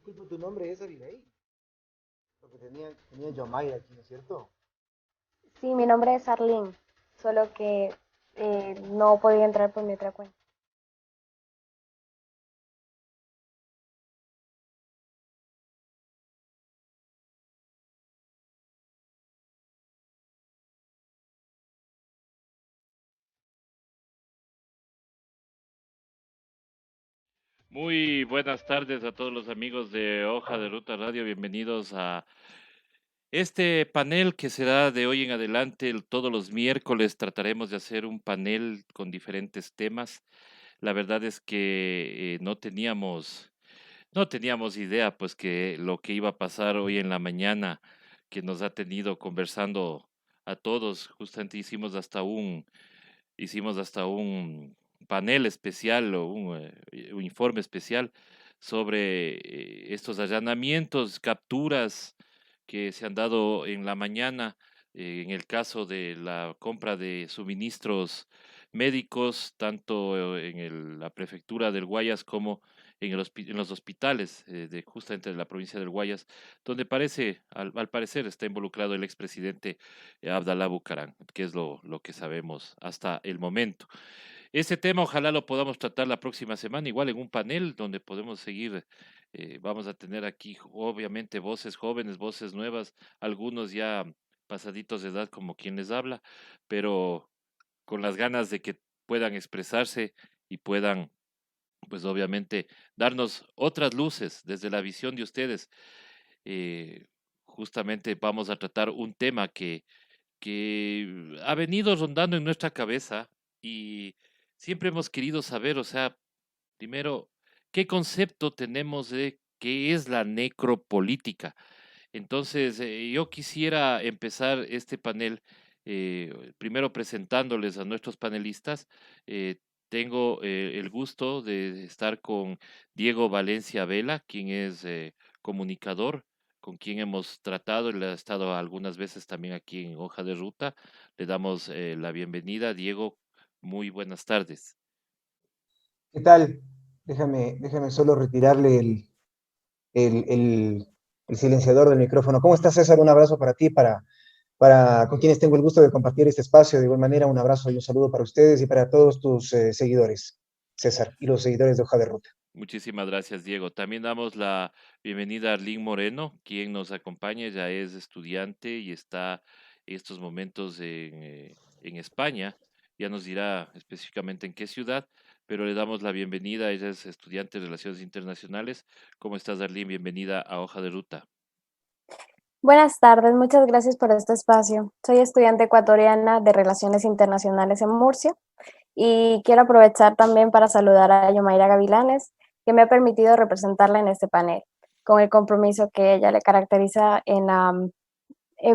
Disculpa, tu nombre es Abigail. Porque tenía Yomaya aquí, ¿no es cierto? Sí, mi nombre es Arlene, solo que no podía entrar por mi otra cuenta. Muy buenas tardes a todos los amigos de Hoja de Ruta Radio. Bienvenidos a este panel que será de hoy en adelante. Todos los miércoles trataremos de hacer un panel con diferentes temas. La verdad es que no teníamos idea, pues, que lo que iba a pasar hoy en la mañana, que nos ha tenido conversando a todos. Justamente hicimos hasta un panel especial o un informe especial sobre estos allanamientos, capturas que se han dado en la mañana, en el caso de la compra de suministros médicos, tanto la prefectura del Guayas como en los hospitales de justamente de la provincia del Guayas, donde al parecer está involucrado el expresidente Abdalá Bucaram, que es lo que sabemos hasta el momento. Ese tema ojalá lo podamos tratar la próxima semana, igual en un panel donde podemos seguir. Vamos a tener aquí, obviamente, voces jóvenes, voces nuevas, algunos ya pasaditos de edad como quien les habla, pero con las ganas de que puedan expresarse y puedan, pues obviamente, darnos otras luces desde la visión de ustedes. Eh, Justamente vamos a tratar un tema que ha venido rondando en nuestra cabeza y siempre hemos querido saber, o sea, primero, ¿qué concepto tenemos de qué es la necropolítica? Entonces, yo quisiera empezar este panel primero presentándoles a nuestros panelistas. Eh, Tengo el gusto de estar con Diego Valencia Vela, quien es comunicador, con quien hemos tratado, él ha estado algunas veces también aquí en Hoja de Ruta. Le damos la bienvenida. Diego, muy buenas tardes. ¿Qué tal? Déjame solo retirarle el, el- el silenciador del micrófono. ¿Cómo estás, César? Un abrazo para ti, con quienes tengo el gusto de compartir este espacio. De igual manera, un abrazo y un saludo para ustedes y para todos tus seguidores, César, y los seguidores de Hoja de Ruta. Muchísimas gracias, Diego. También damos la bienvenida a Arlene Moreno, quien nos acompaña. Ella es estudiante y está en estos momentos en España. Ya nos dirá específicamente en qué ciudad, pero le damos la bienvenida. Ella es estudiante de Relaciones Internacionales. ¿Cómo estás, Arlene? Bienvenida a Hoja de Ruta. Buenas tardes, muchas gracias por este espacio. Soy estudiante ecuatoriana de Relaciones Internacionales en Murcia y quiero aprovechar también para saludar a Yomaira Gavilanes, que me ha permitido representarla en este panel, con el compromiso que ella le caracteriza en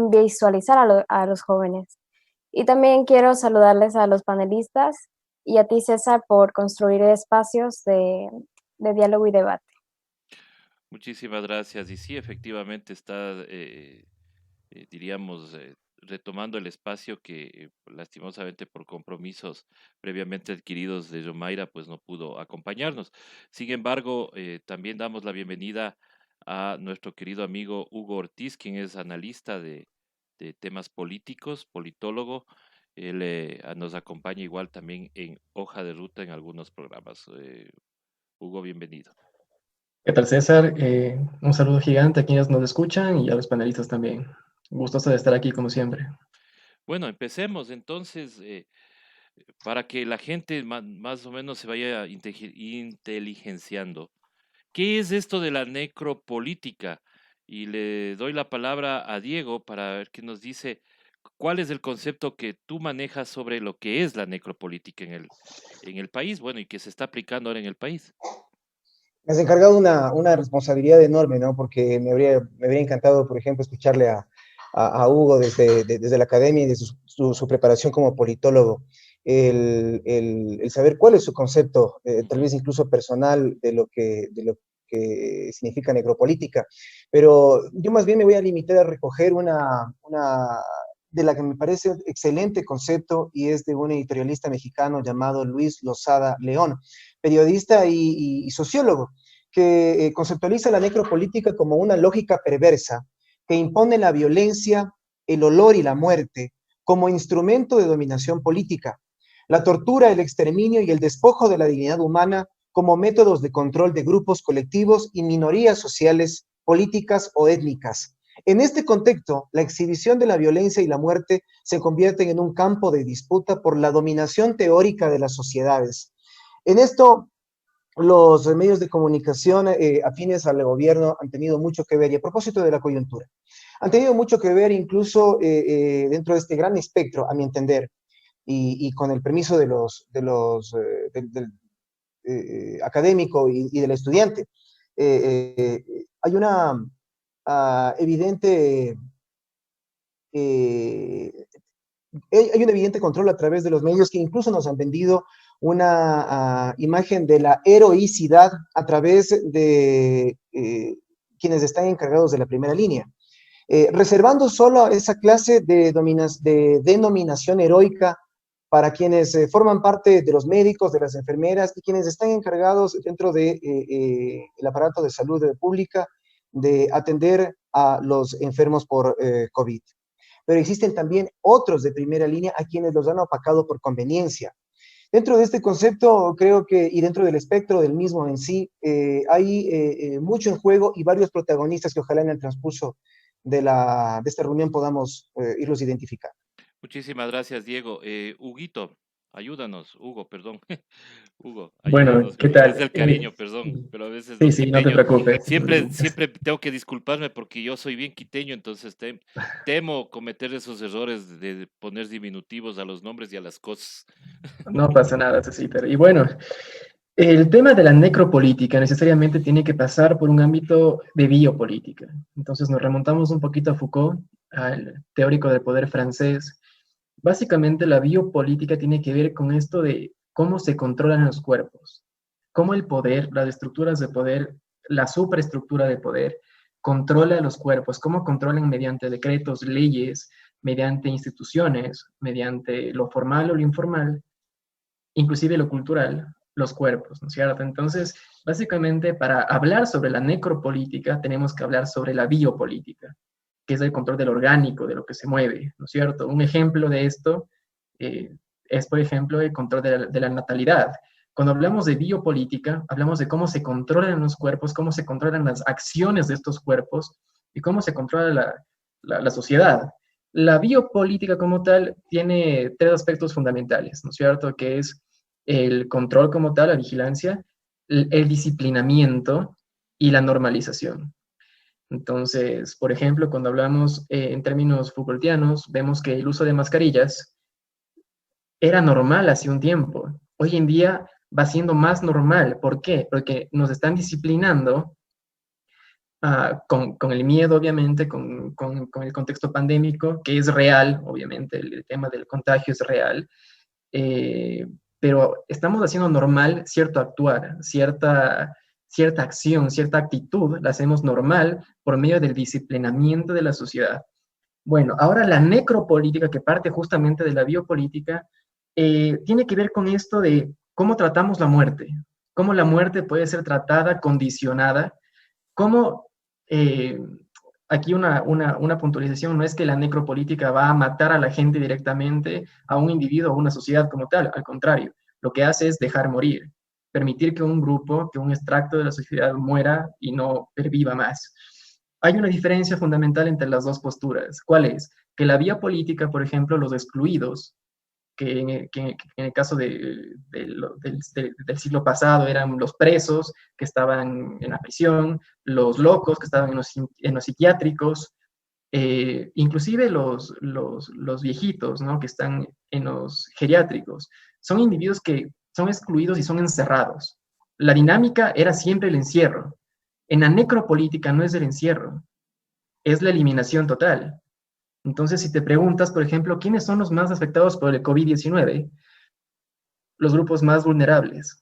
visualizar a los jóvenes. Y también quiero saludarles a los panelistas y a ti, César, por construir espacios de diálogo y debate. Muchísimas gracias. Y sí, efectivamente está, diríamos, retomando el espacio que lastimosamente por compromisos previamente adquiridos de Yomaira, pues no pudo acompañarnos. Sin embargo, también damos la bienvenida a nuestro querido amigo Hugo Ortiz, quien es analista de temas políticos, politólogo. Él nos acompaña igual también en Hoja de Ruta en algunos programas. Hugo, bienvenido. ¿Qué tal, César? Un saludo gigante a quienes nos escuchan y a los panelistas también. Gustoso de estar aquí como siempre. Bueno, empecemos entonces. Para que la gente más o menos se vaya inteligenciando. ¿Qué es esto de la necropolítica? Y le doy la palabra a Diego para ver qué nos dice. ¿Cuál es el concepto que tú manejas sobre lo que es la necropolítica en el país? Bueno, y que se está aplicando ahora en el país. Me has encargado una responsabilidad enorme, ¿no? Porque me habría encantado, por ejemplo, escucharle a Hugo desde la academia y desde su preparación como politólogo, el saber cuál es su concepto, tal Ujú. vez incluso personal, de lo que significa necropolítica. Pero yo más bien me voy a limitar a recoger una de la que me parece un excelente concepto y es de un editorialista mexicano llamado Luis Losada León, periodista y sociólogo, que conceptualiza la necropolítica como una lógica perversa que impone la violencia, el olor y la muerte como instrumento de dominación política, la tortura, el exterminio y el despojo de la dignidad humana como métodos de control de grupos colectivos y minorías sociales, políticas o étnicas. En este contexto, la exhibición de la violencia y la muerte se convierten en un campo de disputa por la dominación teórica de las sociedades. En esto, los medios de comunicación afines al gobierno han tenido mucho que ver, y a propósito de la coyuntura, han tenido mucho que ver incluso dentro de este gran espectro, a mi entender, y con el permiso del académico y del estudiante. Hay una evidente hay un evidente control a través de los medios que incluso nos han vendido una imagen de la heroicidad a través de quienes están encargados de la primera línea, reservando solo esa clase de denominación heroica para quienes forman parte de los médicos, de las enfermeras y quienes están encargados dentro del el aparato de salud pública de atender a los enfermos por COVID. Pero existen también otros de primera línea a quienes los han opacado por conveniencia. Dentro de este concepto, creo que, y dentro del espectro del mismo en sí, hay mucho en juego y varios protagonistas que ojalá en el transcurso de esta reunión podamos irlos identificando. Muchísimas gracias, Diego. Huguito, ayúdanos. Hugo, perdón. Hugo, Bueno, ayúdanos. ¿qué tal? Es el cariño, perdón, pero a veces Sí, los sí, no te quiteños, preocupes. siempre tengo que disculparme porque yo soy bien quiteño, entonces temo cometer esos errores de poner diminutivos a los nombres y a las cosas. No pasa nada, Ceciter. Y bueno, el tema de la necropolítica necesariamente tiene que pasar por un ámbito de biopolítica. Entonces nos remontamos un poquito a Foucault, al teórico del poder francés. Básicamente la biopolítica tiene que ver con esto de cómo se controlan los cuerpos, cómo el poder, las estructuras de poder, la superestructura de poder, controla los cuerpos, cómo controlan mediante decretos, leyes, mediante instituciones, mediante lo formal o lo informal, inclusive lo cultural, los cuerpos, ¿no es cierto? Entonces, básicamente, para hablar sobre la necropolítica, tenemos que hablar sobre la biopolítica, que es el control del orgánico, de lo que se mueve, ¿no es cierto? Un ejemplo de esto es, por ejemplo, el control de la natalidad. Cuando hablamos de biopolítica, hablamos de cómo se controlan los cuerpos, cómo se controlan las acciones de estos cuerpos y cómo se controla la sociedad. La biopolítica como tal tiene tres aspectos fundamentales, ¿no es cierto? Que es el control como tal, la vigilancia, el disciplinamiento y la normalización. Entonces, por ejemplo, cuando hablamos en términos Foucaultianos, vemos que el uso de mascarillas era normal hace un tiempo. Hoy en día va siendo más normal. ¿Por qué? Porque nos están disciplinando con el miedo, obviamente, con el contexto pandémico, que es real, obviamente, el tema del contagio es real, pero estamos haciendo normal cierto actuar, cierta acción, cierta actitud, la hacemos normal por medio del disciplinamiento de la sociedad. Bueno, ahora la necropolítica, que parte justamente de la biopolítica, tiene que ver con esto de cómo tratamos la muerte, cómo la muerte puede ser tratada, condicionada, cómo, aquí una puntualización, no es que la necropolítica va a matar a la gente directamente, a un individuo o a una sociedad como tal, al contrario, lo que hace es dejar morir, permitir que un grupo, que un extracto de la sociedad muera y no perviva más. Hay una diferencia fundamental entre las dos posturas. ¿Cuál es? Que la vía política, por ejemplo, los excluidos, que en el caso del siglo pasado eran los presos que estaban en la prisión, los locos que estaban en los psiquiátricos, inclusive los viejitos, ¿no? Que están en los geriátricos. Son individuos que son excluidos y son encerrados. La dinámica era siempre el encierro. En la necropolítica no es el encierro, es la eliminación total. Entonces, si te preguntas, por ejemplo, ¿quiénes son los más afectados por el COVID-19? Los grupos más vulnerables.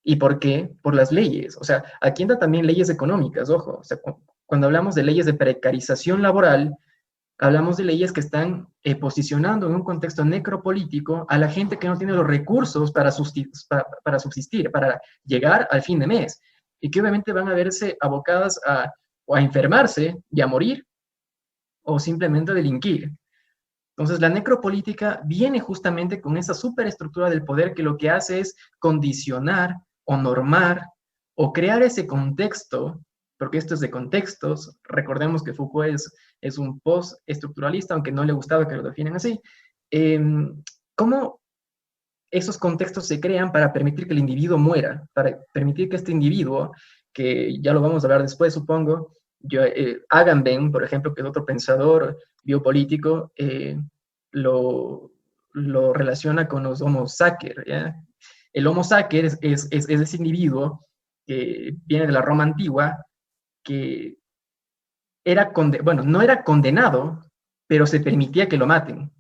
¿Y por qué? Por las leyes. O sea, aquí entran también leyes económicas, ojo. O sea, cuando hablamos de leyes de precarización laboral, hablamos de leyes que están posicionando en un contexto necropolítico a la gente que no tiene los recursos para subsistir, para llegar al fin de mes. y que obviamente van a verse abocadas o a enfermarse y a morir o simplemente a delinquir. Entonces, la necropolítica viene justamente con esa superestructura del poder que lo que hace es condicionar o normar o crear ese contexto, porque esto es de contextos. Recordemos que Foucault es un post-estructuralista, aunque no le gustaba que lo definen así. ¿Cómo esos contextos se crean para permitir que el individuo muera, para permitir que este individuo, que ya lo vamos a hablar después, supongo, Agamben, por ejemplo, que es otro pensador biopolítico, lo relaciona con los homo sacer, ¿ya? El homo sacer es ese individuo que viene de la Roma antigua, que era bueno, no era condenado, pero se permitía que lo maten.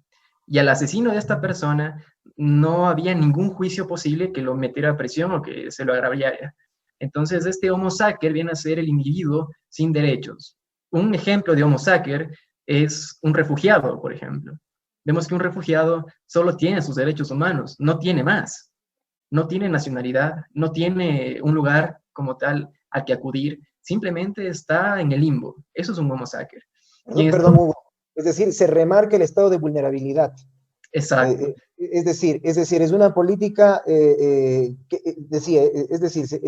Y al asesino de esta persona no había ningún juicio posible que lo metiera a prisión o que se lo agravara. Entonces, este homo sacer viene a ser el individuo sin derechos. Un ejemplo de homo sacer es un refugiado, por ejemplo. Vemos que un refugiado solo tiene sus derechos humanos, no tiene más. No tiene nacionalidad, no tiene un lugar como tal al que acudir, simplemente está en el limbo. Eso es un homo sacer. Perdón, perdón, Hugo. Es decir, se remarca el estado de vulnerabilidad. Exacto. Es decir, es una política, es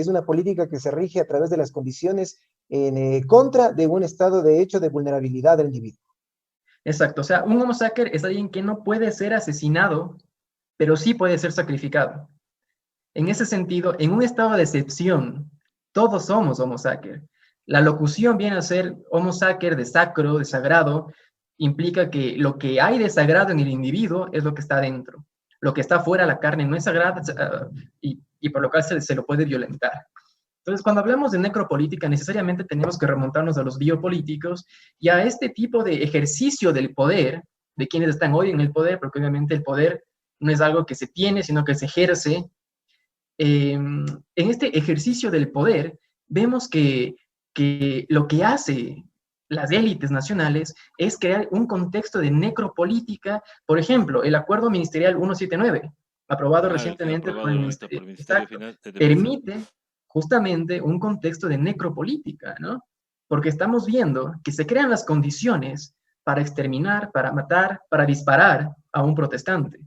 una política que se rige a través de las condiciones en contra de un estado de hecho de vulnerabilidad del individuo. Exacto. O sea, un homo sacer es alguien que no puede ser asesinado, pero sí puede ser sacrificado. En ese sentido, en un estado de excepción, todos somos homo sacer. La locución viene a ser homo sacer de sacro, de sagrado, implica que lo que hay de sagrado en el individuo es lo que está dentro. Lo que está fuera, la carne, no es sagrada y por lo cual se lo puede violentar. Entonces, cuando hablamos de necropolítica, necesariamente tenemos que remontarnos a los biopolíticos y a este tipo de ejercicio del poder, de quienes están hoy en el poder, porque obviamente el poder no es algo que se tiene, sino que se ejerce. En este ejercicio del poder, vemos que lo que hace las élites nacionales es crear un contexto de necropolítica. Por ejemplo, el Acuerdo Ministerial 179, aprobado recientemente por el Ministerio, exacto, de Defensa. permite justamente un contexto de necropolítica, ¿no? Porque estamos viendo que se crean las condiciones para exterminar, para matar, para disparar a un protestante.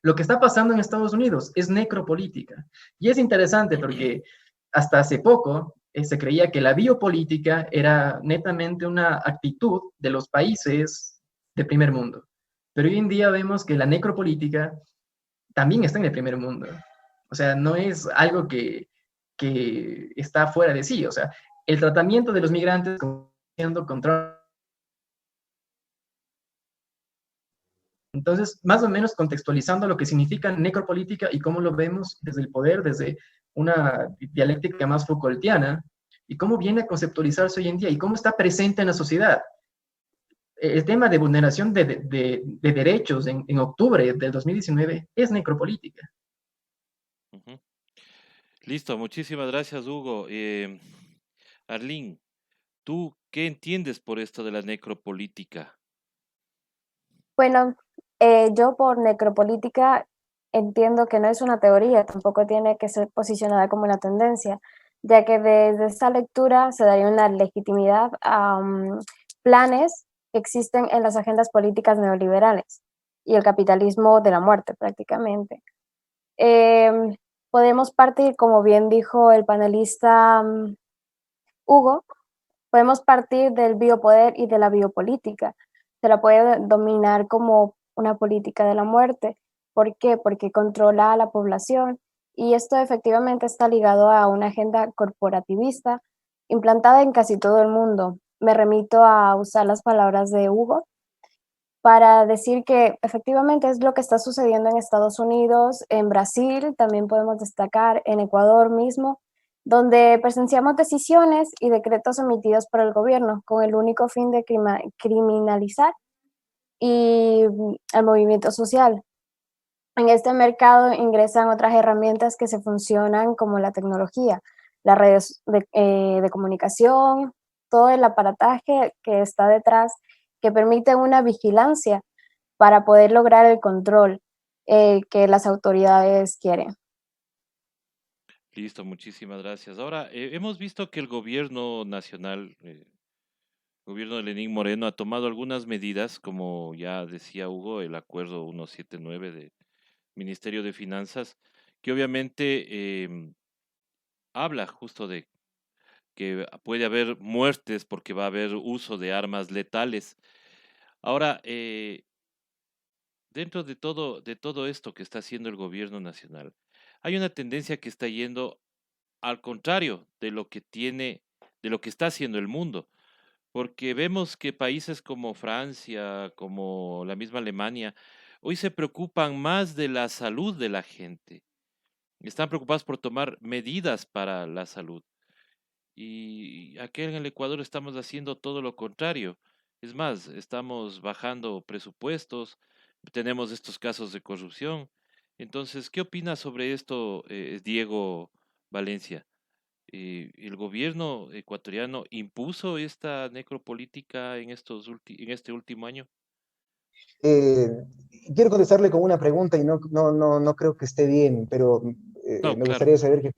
Lo que está pasando en Estados Unidos es necropolítica. Y es interesante porque hasta hace poco se creía que la biopolítica era netamente una actitud de los países de primer mundo. Pero hoy en día vemos que la necropolítica también está en el primer mundo. O sea, no es algo que está fuera de sí. O sea, el tratamiento de los migrantes siendo contra. Entonces, más o menos contextualizando lo que significa necropolítica y cómo lo vemos desde el poder, desde una dialéctica más Foucaultiana, y cómo viene a conceptualizarse hoy en día y cómo está presente en la sociedad. El tema de vulneración de derechos en octubre del 2019 es necropolítica. Uh-huh. Listo, muchísimas gracias, Hugo. Arlene, ¿tú qué entiendes por esto de la necropolítica? Bueno, yo por necropolítica entiendo que no es una teoría, tampoco tiene que ser posicionada como una tendencia, ya que desde esta lectura se daría una legitimidad a planes que existen en las agendas políticas neoliberales y el capitalismo de la muerte prácticamente. Podemos partir, como bien dijo el panelista Hugo, podemos partir del biopoder y de la biopolítica. Se la puede dominar como una política de la muerte. ¿Por qué? Porque controla a la población y esto efectivamente está ligado a una agenda corporativista implantada en casi todo el mundo. Me remito a usar las palabras de Hugo para decir que efectivamente es lo que está sucediendo en Estados Unidos, en Brasil, también podemos destacar, en Ecuador mismo, donde presenciamos decisiones y decretos emitidos por el gobierno con el único fin de criminalizar y el movimiento social. En este mercado ingresan otras herramientas que se funcionan como la tecnología, las redes de comunicación, todo el aparataje que está detrás que permite una vigilancia para poder lograr el control que las autoridades quieren. Listo, muchísimas gracias. Ahora, hemos visto que el gobierno nacional, gobierno de Lenín Moreno, ha tomado algunas medidas, como ya decía Hugo, el acuerdo 179 de Ministerio de Finanzas, que obviamente habla justo de que puede haber muertes porque va a haber uso de armas letales. Ahora, dentro de todo esto que está haciendo el gobierno nacional, hay una tendencia que está yendo al contrario de lo que tiene, de lo que está haciendo el mundo, porque vemos que países como Francia, como la misma Alemania, hoy se preocupan más de la salud de la gente. Están preocupados por tomar medidas para la salud. Y aquí en el Ecuador estamos haciendo todo lo contrario. Es más, estamos bajando presupuestos, tenemos estos casos de corrupción. Entonces, ¿qué opinas sobre esto, Diego Valencia? ¿El gobierno ecuatoriano impuso esta necropolítica en en este último año? Eh, Quiero contestarle con una pregunta y no creo que esté bien, pero No, me claro. gustaría saber qué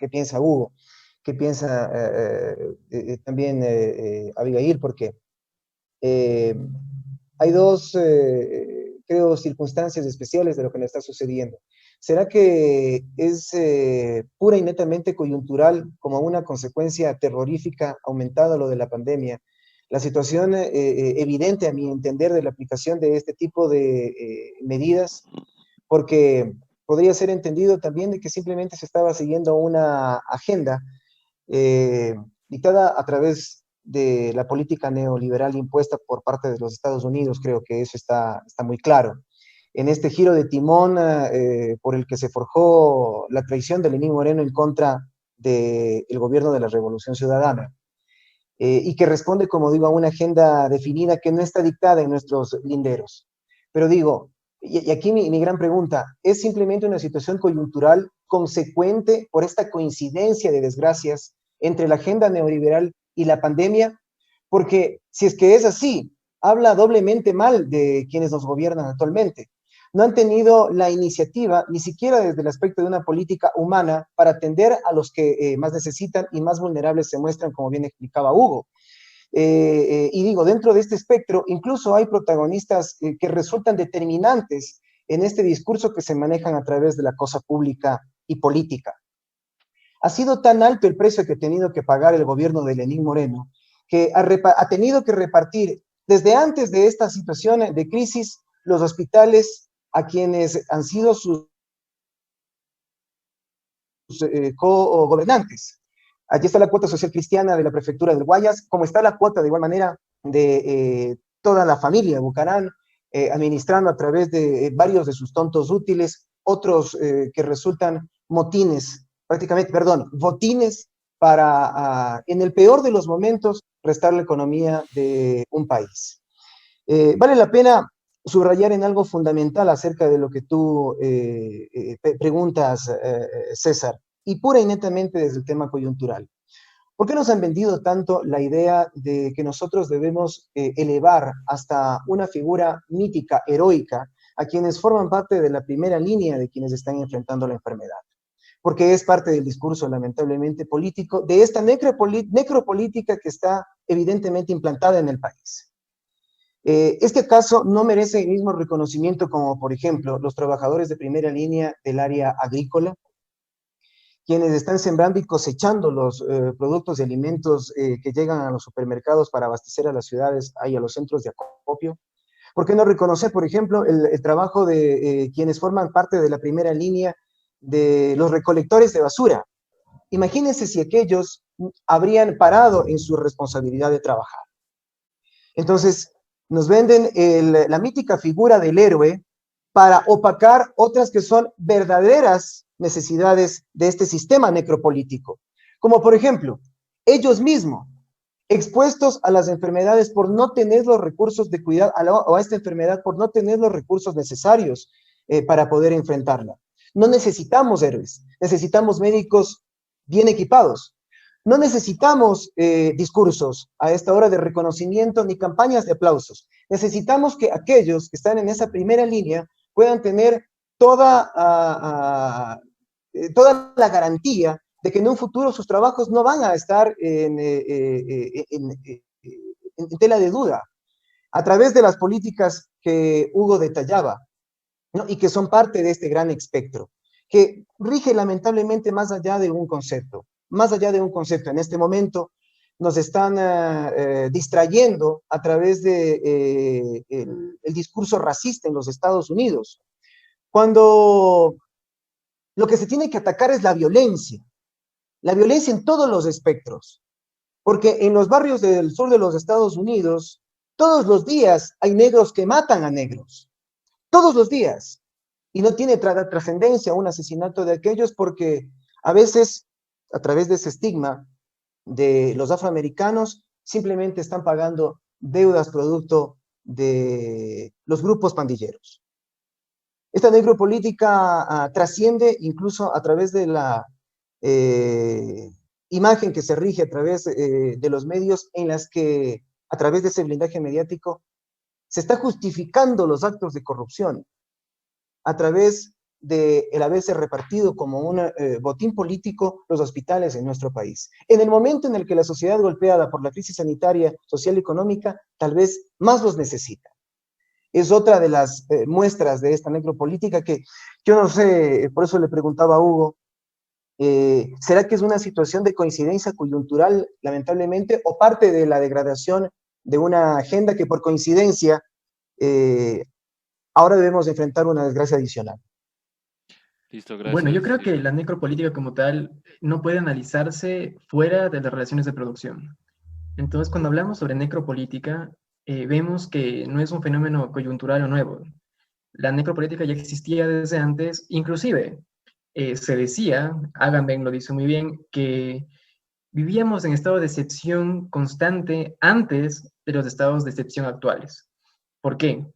piensa Hugo, qué piensa también Abigail, porque eh, hay dos, creo, circunstancias especiales de lo que le está sucediendo. ¿Será que es pura y netamente coyuntural como una consecuencia terrorífica aumentada lo de la pandemia? La situación evidente, a mi entender, de la aplicación de este tipo de medidas, porque podría ser entendido también de que simplemente se estaba siguiendo una agenda eh, dictada a través de la política neoliberal impuesta por parte de los Estados Unidos. Creo que eso está muy claro. En este giro de timón por el que se forjó la traición de Lenín Moreno en contra del gobierno de la Revolución Ciudadana, y que responde, como digo, a una agenda definida que no está dictada en nuestros linderos. Pero digo, y aquí mi gran pregunta, ¿es simplemente una situación coyuntural consecuente por esta coincidencia de desgracias entre la agenda neoliberal y la pandemia? Porque si es que es así, habla doblemente mal de quienes nos gobiernan actualmente. No han tenido la iniciativa, ni siquiera desde el aspecto de una política humana, para atender a los que más necesitan y más vulnerables se muestran, como bien explicaba Hugo. Y digo, dentro de este espectro, incluso hay protagonistas que resultan determinantes en este discurso que se manejan a través de la cosa pública y política. Ha sido tan alto el precio que ha tenido que pagar el gobierno de Lenín Moreno, que ha tenido que repartir desde antes de esta situación de crisis los hospitales a quienes han sido sus co-gobernantes. Allí está la cuota social cristiana de la prefectura del Guayas, como está la cuota de igual manera de toda la familia Bucarán, administrando a través de varios de sus tontos útiles, otros que resultan motines, prácticamente, perdón, botines para, en el peor de los momentos, restar la economía de un país. Vale la pena subrayar en algo fundamental acerca de lo que tú preguntas, César, y pura y netamente desde el tema coyuntural. ¿Por qué nos han vendido tanto la idea de que nosotros debemos elevar hasta una figura mítica, heroica, a quienes forman parte de la primera línea de quienes están enfrentando la enfermedad? Porque es parte del discurso, lamentablemente, político de esta necropolítica que está evidentemente implantada en el país. ¿Este acaso no merece el mismo reconocimiento como, por ejemplo, los trabajadores de primera línea del área agrícola, quienes están sembrando y cosechando los productos y alimentos que llegan a los supermercados para abastecer a las ciudades y a los centros de acopio? ¿Por qué no reconocer, por ejemplo, el trabajo de quienes forman parte de la primera línea de los recolectores de basura? Imagínense si aquellos habrían parado en su responsabilidad de trabajar. Entonces, nos venden la mítica figura del héroe para opacar otras que son verdaderas necesidades de este sistema necropolítico. Como por ejemplo, ellos mismos, expuestos a las enfermedades por no tener los recursos de cuidado, o a esta enfermedad por no tener los recursos necesarios para poder enfrentarla. No necesitamos héroes, necesitamos médicos bien equipados. No necesitamos discursos a esta hora de reconocimiento ni campañas de aplausos. Necesitamos que aquellos que están en esa primera línea puedan tener toda toda la garantía de que en un futuro sus trabajos no van a estar en tela de duda, a través de las políticas que Hugo detallaba, ¿no? Y que son parte de este gran espectro, que rige lamentablemente más allá de un concepto, más allá de un concepto. En este momento nos están distrayendo a través de el discurso racista en los Estados Unidos, cuando lo que se tiene que atacar es la violencia en todos los espectros, porque en los barrios del sur de los Estados Unidos, todos los días hay negros que matan a negros, todos los días, y no tiene trascendencia un asesinato de aquellos porque a veces, a través de ese estigma de los afroamericanos, simplemente están pagando deudas producto de los grupos pandilleros. Esta necropolítica trasciende incluso a través de la imagen que se rige a través de los medios, en las que a través de ese blindaje mediático se está justificando los actos de corrupción a través de el haberse repartido como un botín político los hospitales en nuestro país. En el momento en el que la sociedad golpeada por la crisis sanitaria, social y económica, tal vez más los necesita. Es otra de las muestras de esta necropolítica que yo no sé, por eso le preguntaba a Hugo, ¿será que es una situación de coincidencia coyuntural, lamentablemente, o parte de la degradación de una agenda que por coincidencia ahora debemos enfrentar una desgracia adicional? Listo, gracias. Bueno, yo creo que la necropolítica como tal no puede analizarse fuera de las relaciones de producción. Entonces, cuando hablamos sobre necropolítica, vemos que no es un fenómeno coyuntural o nuevo. La necropolítica ya existía desde antes, inclusive se decía, Agamben lo dice muy bien, que vivíamos en estado de excepción constante antes de los estados de excepción actuales. ¿Por qué?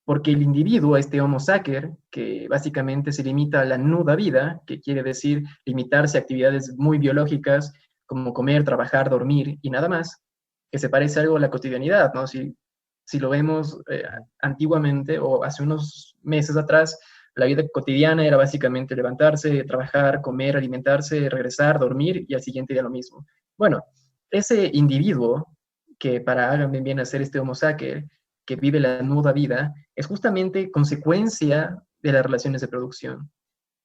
Porque el individuo, este Homo sacer, que básicamente se limita a la nuda vida, que quiere decir limitarse a actividades muy biológicas, como comer, trabajar, dormir y nada más, que se parece algo a la cotidianidad, ¿no? Si lo vemos antiguamente o hace unos meses atrás, la vida cotidiana era básicamente levantarse, trabajar, comer, alimentarse, regresar, dormir y al siguiente día lo mismo. Bueno, ese individuo que para Agamben viene a ser este Homo sacer, que vive la nuda vida, es justamente consecuencia de las relaciones de producción.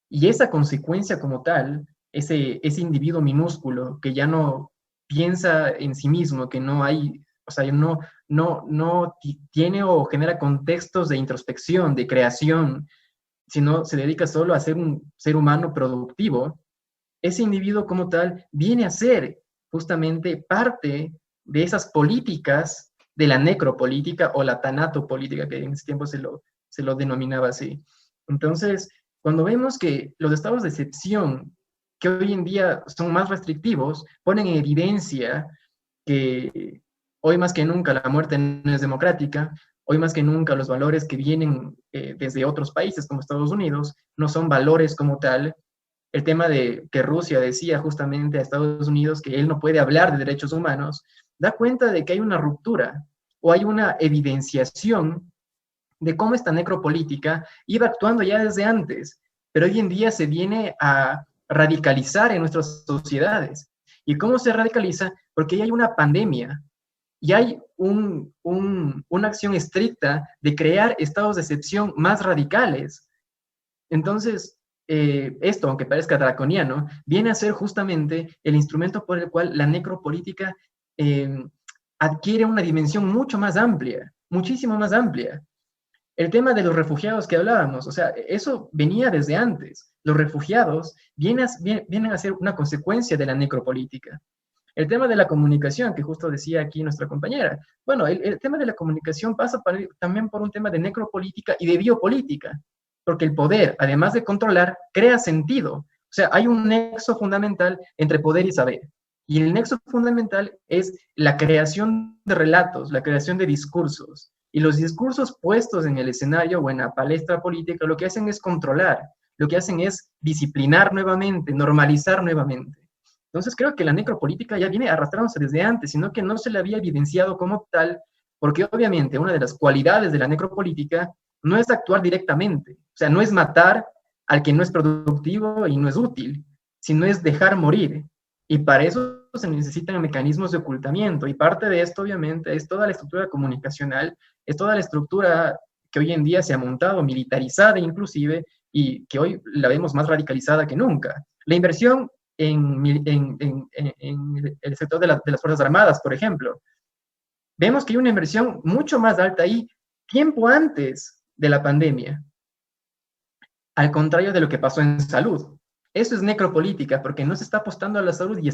Y esa consecuencia como tal, ese individuo minúsculo que ya no piensa en sí mismo, que no hay, o sea, no tiene o genera contextos de introspección, de creación, sino se dedica solo a ser un ser humano productivo, ese individuo como tal viene a ser justamente parte de esas políticas de la necropolítica o la tanatopolítica, que en ese tiempo se lo denominaba así. Entonces, cuando vemos que los estados de excepción, que hoy en día son más restrictivos, ponen en evidencia que hoy más que nunca la muerte no es democrática, hoy más que nunca los valores que vienen desde otros países como Estados Unidos no son valores como tal. El tema de que Rusia decía justamente a Estados Unidos que él no puede hablar de derechos humanos, da cuenta de que hay una ruptura o hay una evidenciación de cómo esta necropolítica iba actuando ya desde antes, pero hoy en día se viene a radicalizar en nuestras sociedades. ¿Y cómo se radicaliza? Porque ya hay una pandemia y hay una acción estricta de crear estados de excepción más radicales. Entonces, esto, aunque parezca draconiano, viene a ser justamente el instrumento por el cual la necropolítica adquiere una dimensión mucho más amplia, muchísimo más amplia. El tema de los refugiados que hablábamos, o sea, eso venía desde antes. Los refugiados vienen a ser una consecuencia de la necropolítica. El tema de la comunicación, que justo decía aquí nuestra compañera. Bueno, el tema de la comunicación pasa también por un tema de necropolítica y de biopolítica, porque el poder, además de controlar, crea sentido. O sea, hay un nexo fundamental entre poder y saber. Y el nexo fundamental es la creación de relatos, la creación de discursos. Y los discursos puestos en el escenario o en la palestra política lo que hacen es controlar, lo que hacen es disciplinar nuevamente, normalizar nuevamente. Entonces creo que la necropolítica ya viene arrastrándose desde antes, sino que no se le había evidenciado como tal, porque obviamente una de las cualidades de la necropolítica no es actuar directamente, o sea, no es matar al que no es productivo y no es útil, sino es dejar morir. Y para eso se necesitan mecanismos de ocultamiento. Y parte de esto, obviamente, es toda la estructura comunicacional, es toda la estructura que hoy en día se ha montado, militarizada inclusive, y que hoy la vemos más radicalizada que nunca. La inversión en el sector de las Fuerzas Armadas, por ejemplo, vemos que hay una inversión mucho más alta ahí tiempo antes de la pandemia, al contrario de lo que pasó en salud. Eso es necropolítica, porque no se está apostando a la salud y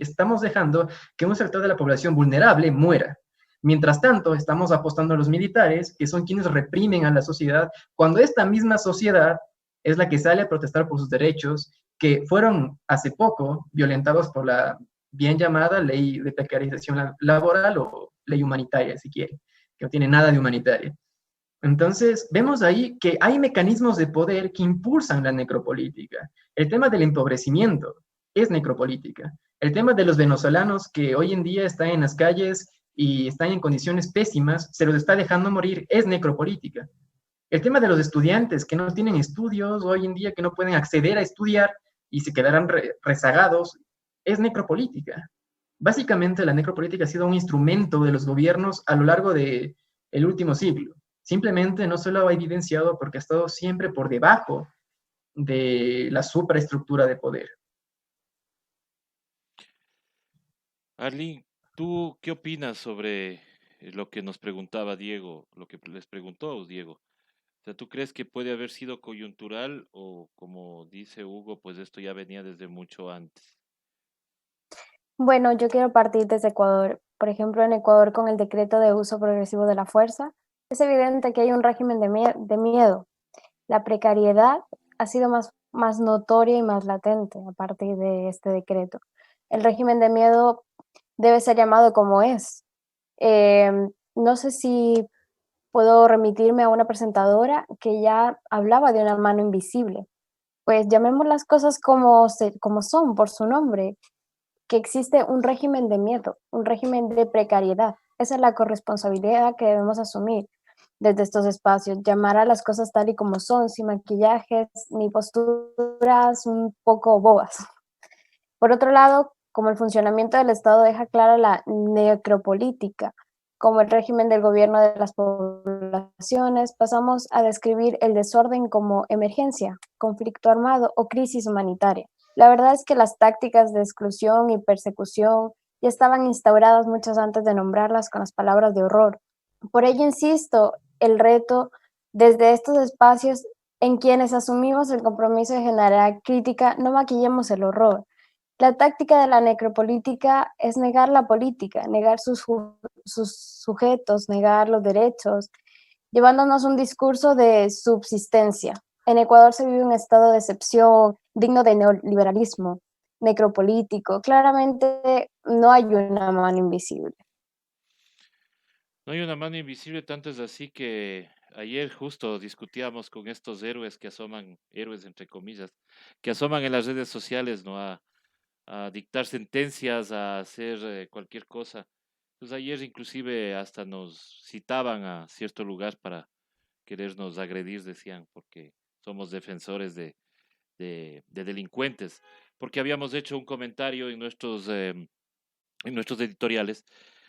estamos dejando que un sector de la población vulnerable muera. Mientras tanto, estamos apostando a los militares, que son quienes reprimen a la sociedad, cuando esta misma sociedad es la que sale a protestar por sus derechos, que fueron hace poco violentados por la bien llamada ley de precarización laboral o ley humanitaria, si quiere, que no tiene nada de humanitaria. Entonces, vemos ahí que hay mecanismos de poder que impulsan la necropolítica. El tema del empobrecimiento es necropolítica. El tema de los venezolanos que hoy en día están en las calles y están en condiciones pésimas, se los está dejando morir, es necropolítica. El tema de los estudiantes que no tienen estudios hoy en día, que no pueden acceder a estudiar y se quedarán rezagados, es necropolítica. Básicamente, la necropolítica ha sido un instrumento de los gobiernos a lo largo del último siglo. Simplemente no se lo ha evidenciado porque ha estado siempre por debajo de la superestructura de poder. Arlene, ¿tú qué opinas sobre lo que nos preguntaba Diego, lo que les preguntó Diego? O sea, ¿tú crees que puede haber sido coyuntural o, como dice Hugo, pues esto ya venía desde mucho antes? Bueno, yo quiero partir desde Ecuador. Por ejemplo, en Ecuador con el decreto de uso progresivo de la fuerza, es evidente que hay un régimen de miedo. La precariedad ha sido más notoria y más latente a partir de este decreto. El régimen de miedo debe ser llamado como es. No sé si puedo remitirme a una presentadora que ya hablaba de una mano invisible. Pues llamemos las cosas como son, por su nombre, que existe un régimen de miedo, un régimen de precariedad. Esa es la corresponsabilidad que debemos asumir desde estos espacios, llamar a las cosas tal y como son, sin maquillajes ni posturas un poco bobas. Por otro lado, como el funcionamiento del Estado deja clara la necropolítica, como el régimen del gobierno de las poblaciones, pasamos a describir el desorden como emergencia, conflicto armado o crisis humanitaria. La verdad es que las tácticas de exclusión y persecución ya estaban instauradas muchas antes de nombrarlas con las palabras de horror. Por ello, insisto, el reto desde estos espacios en quienes asumimos el compromiso de generar crítica, no maquillemos el horror. La táctica de la necropolítica es negar la política, negar sus sujetos, negar los derechos, llevándonos un discurso de subsistencia. En Ecuador se vive un estado de excepción digno de neoliberalismo, necropolítico. Claramente no hay una mano invisible. No hay una mano invisible, tanto es así que ayer justo discutíamos con estos héroes que asoman, héroes entre comillas, que asoman en las redes sociales, ¿no? A dictar sentencias, a hacer cualquier cosa. Pues ayer inclusive hasta nos citaban a cierto lugar para querernos agredir, decían, porque somos defensores de delincuentes, porque habíamos hecho un comentario en nuestros editoriales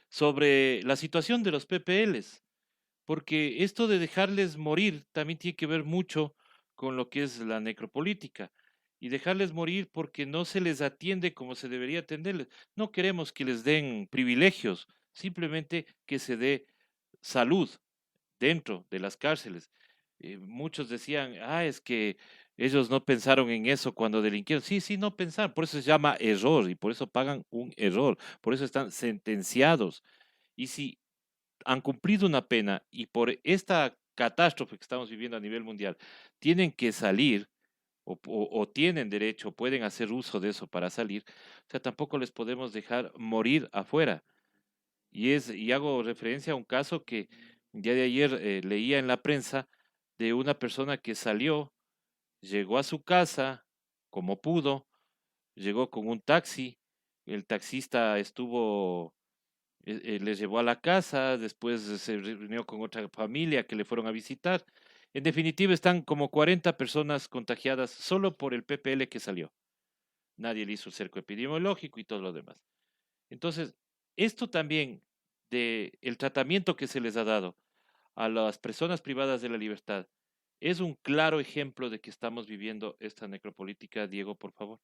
sobre la situación de los PPLs, porque esto de dejarles morir también tiene que ver mucho con lo que es la necropolítica. Y dejarles morir porque no se les atiende como se debería atenderles. No queremos que les den privilegios, simplemente que se dé salud dentro de las cárceles. Muchos decían, es que ellos no pensaron en eso cuando delinquieron. Sí, sí, no pensaron. Por eso se llama error y por eso pagan un error. Por eso están sentenciados. Y si han cumplido una pena y por esta catástrofe que estamos viviendo a nivel mundial tienen que salir o tienen derecho, pueden hacer uso de eso para salir, o sea, tampoco les podemos dejar morir afuera. Y hago referencia a un caso que ya de ayer leía en la prensa de una persona que salió, llegó a su casa como pudo, llegó con un taxi, el taxista estuvo les llevó a la casa, después se reunió con otra familia que le fueron a visitar En definitiva, están como 40 personas contagiadas solo por el PPL que salió. Nadie le hizo el cerco epidemiológico y todo lo demás. Entonces, esto también de el tratamiento que se les ha dado a las personas privadas de la libertad es un claro ejemplo de que estamos viviendo esta necropolítica. Diego, por favor.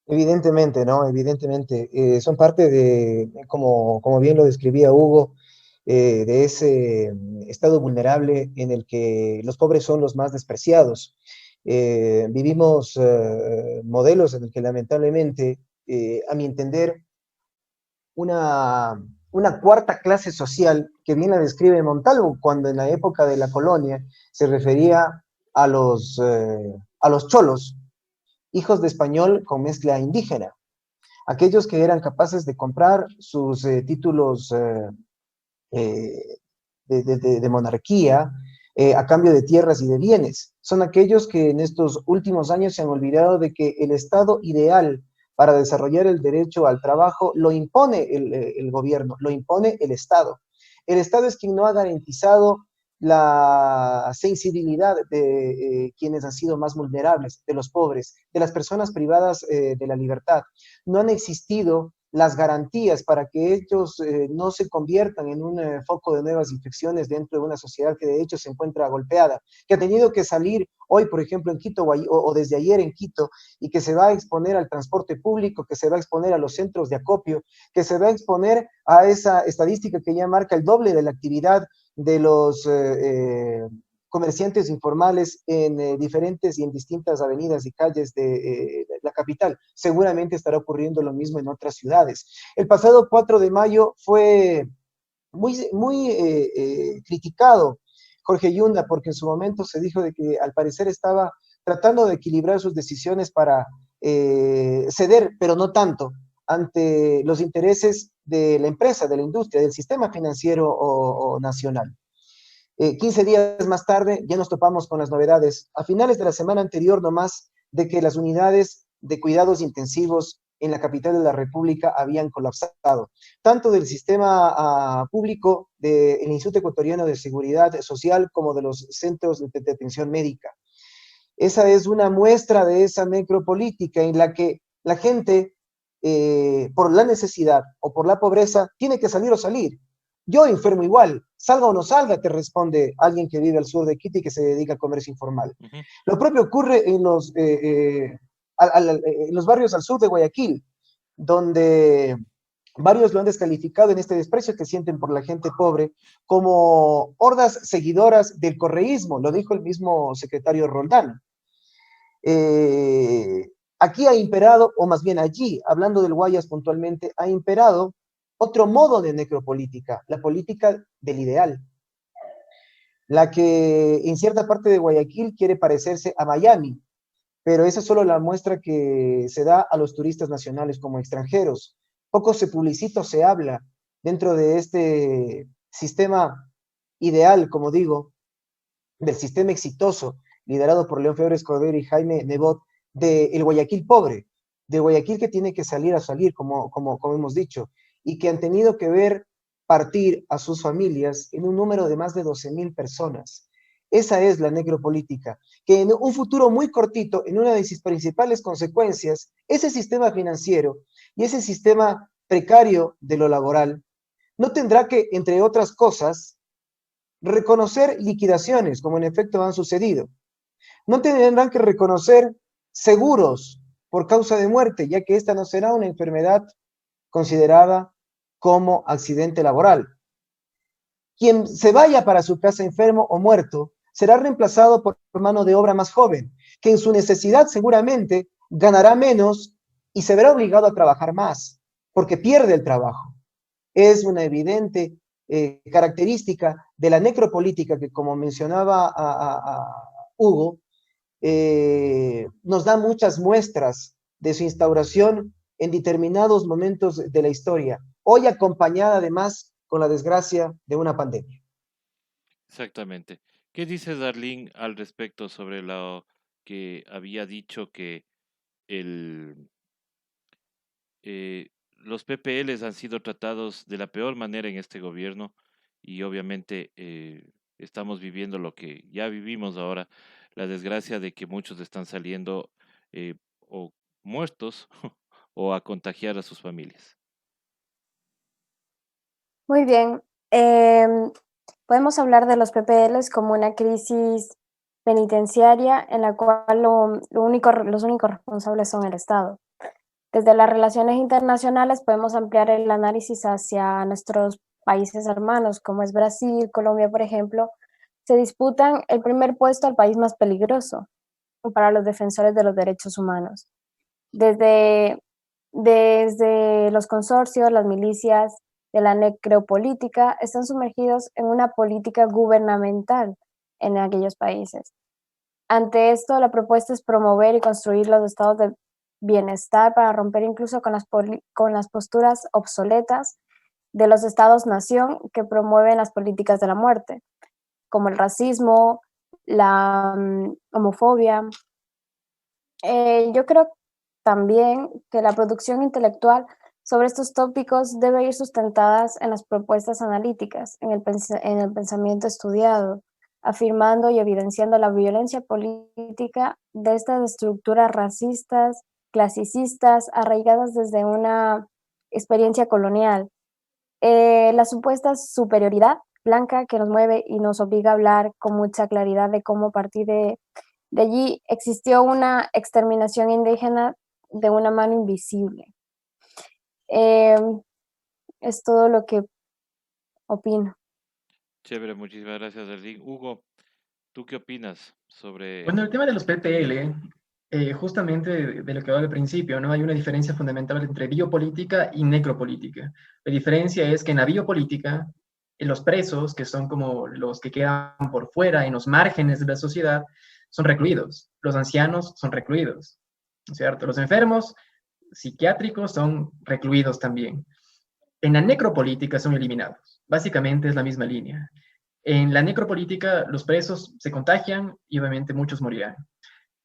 Evidentemente, ¿no? Evidentemente. Son parte de, como bien lo describía Hugo, de ese estado vulnerable en el que los pobres son los más despreciados. Vivimos modelos en el que lamentablemente, a mi entender, una, una cuarta clase social que bien la describe Montalvo cuando en la época de la colonia se refería a los cholos, hijos de español con mezcla indígena, aquellos que eran capaces de comprar sus títulos eh, de monarquía a cambio de tierras y de bienes. Son aquellos que en estos últimos años se han olvidado de que el estado ideal para desarrollar el derecho al trabajo lo impone el gobierno, lo impone el Estado. El Estado es quien no ha garantizado la sensibilidad de quienes han sido más vulnerables, de los pobres, de las personas privadas de la libertad. No han existido las garantías para que ellos no se conviertan en un foco de nuevas infecciones dentro de una sociedad que de hecho se encuentra golpeada, que ha tenido que salir hoy, por ejemplo, en Quito o desde ayer en Quito, y que se va a exponer al transporte público, que se va a exponer a los centros de acopio, que se va a exponer a esa estadística que ya marca el doble de la actividad de los comerciantes informales en diferentes y en distintas avenidas y calles de la capital. Seguramente estará ocurriendo lo mismo en otras ciudades. El pasado 4 de mayo fue muy criticado Jorge Yunda porque en su momento se dijo de que al parecer estaba tratando de equilibrar sus decisiones para ceder, pero no tanto, ante los intereses de la empresa, de la industria, del sistema financiero o nacional. 15 días más tarde ya nos topamos con las novedades. A finales de la semana anterior nomás, de que las unidades de cuidados intensivos en la capital de la República habían colapsado, tanto del sistema público del Instituto Ecuatoriano de Seguridad Social como de los centros de atención médica. Esa es una muestra de esa necropolítica en la que la gente, por la necesidad o por la pobreza, tiene que salir o salir. Yo enfermo igual, salga o no salga, te responde alguien que vive al sur de Quito y que se dedica al comercio informal. Lo propio ocurre en los barrios al sur de Guayaquil, donde varios lo han descalificado en este desprecio que sienten por la gente pobre como hordas seguidoras del correísmo, lo dijo el mismo secretario Roldán. Aquí ha imperado, o más bien allí, hablando del Guayas puntualmente, ha imperado otro modo de necropolítica, la política del ideal, la que en cierta parte de Guayaquil quiere parecerse a Miami, pero esa es solo la muestra que se da a los turistas nacionales como extranjeros. Poco se publicita o se habla dentro de este sistema ideal, como digo, del sistema exitoso, liderado por León Febres Cordero y Jaime Nebot, del Guayaquil pobre, de Guayaquil que tiene que salir a salir, como hemos dicho, y que han tenido que ver partir a sus familias en un número de más de 12,000 personas. Esa es la necropolítica, que en un futuro muy cortito, en una de sus principales consecuencias, ese sistema financiero y ese sistema precario de lo laboral no tendrá que, entre otras cosas, reconocer liquidaciones, como en efecto han sucedido. No tendrán que reconocer seguros por causa de muerte, ya que esta no será una enfermedad considerada como accidente laboral. Quien se vaya para su casa enfermo o muerto será reemplazado por mano de obra más joven, que en su necesidad seguramente ganará menos y se verá obligado a trabajar más, porque pierde el trabajo. Es una evidente característica de la necropolítica que, como mencionaba Hugo, nos da muchas muestras de su instauración en determinados momentos de la historia, hoy acompañada además con la desgracia de una pandemia. Exactamente. ¿Qué dice Darlene al respecto sobre lo que había dicho que el, los PPLs han sido tratados de la peor manera en este gobierno y obviamente estamos viviendo lo que ya vivimos ahora, la desgracia de que muchos están saliendo o muertos o a contagiar a sus familias. Muy bien. Podemos hablar de los PPLs como una crisis penitenciaria en la cual los únicos responsables son el Estado. Desde las relaciones internacionales podemos ampliar el análisis hacia nuestros países hermanos, como es Brasil, Colombia, por ejemplo. Se disputan el primer puesto al país más peligroso para los defensores de los derechos humanos. Desde los consorcios, las milicias de la necropolítica están sumergidos en una política gubernamental en aquellos países. Ante esto, la propuesta es promover y construir los estados de bienestar para romper incluso con las posturas obsoletas de los estados-nación que promueven las políticas de la muerte, como el racismo, la homofobia. Yo creo también que la producción intelectual sobre estos tópicos debe ir sustentadas en las propuestas analíticas, en el pensamiento estudiado, afirmando y evidenciando la violencia política de estas estructuras racistas, clasicistas, arraigadas desde una experiencia colonial. La supuesta superioridad blanca que nos mueve y nos obliga a hablar con mucha claridad de cómo a partir de allí existió una exterminación indígena de una mano invisible. Es todo lo que opino. Chévere, muchísimas gracias, Erdín. Hugo, ¿tú qué opinas sobre...? Bueno, el tema de los PPL, justamente de lo que hablaba al principio, ¿no? Hay una diferencia fundamental entre biopolítica y necropolítica. La diferencia es que en la biopolítica, los presos, que son como los que quedan por fuera, en los márgenes de la sociedad, son recluidos. Los ancianos son recluidos, ¿no es cierto? Los enfermos psiquiátricos son recluidos también. En la necropolítica son eliminados. Básicamente es la misma línea. En la necropolítica los presos se contagian y obviamente muchos morirán.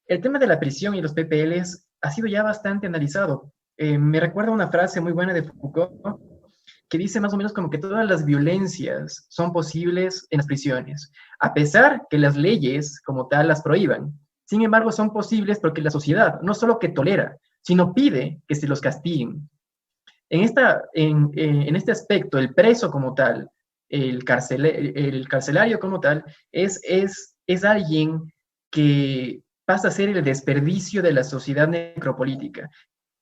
El tema de la prisión y los PPLs ha sido ya bastante analizado. Me recuerda una frase muy buena de Foucault que dice más o menos como que todas las violencias son posibles en las prisiones, a pesar que las leyes como tal las prohíban. Sin embargo, son posibles porque la sociedad no solo que tolera, sino pide que se los castiguen. En este aspecto, el preso como tal, el carcelario como tal, es alguien que pasa a ser el desperdicio de la sociedad necropolítica,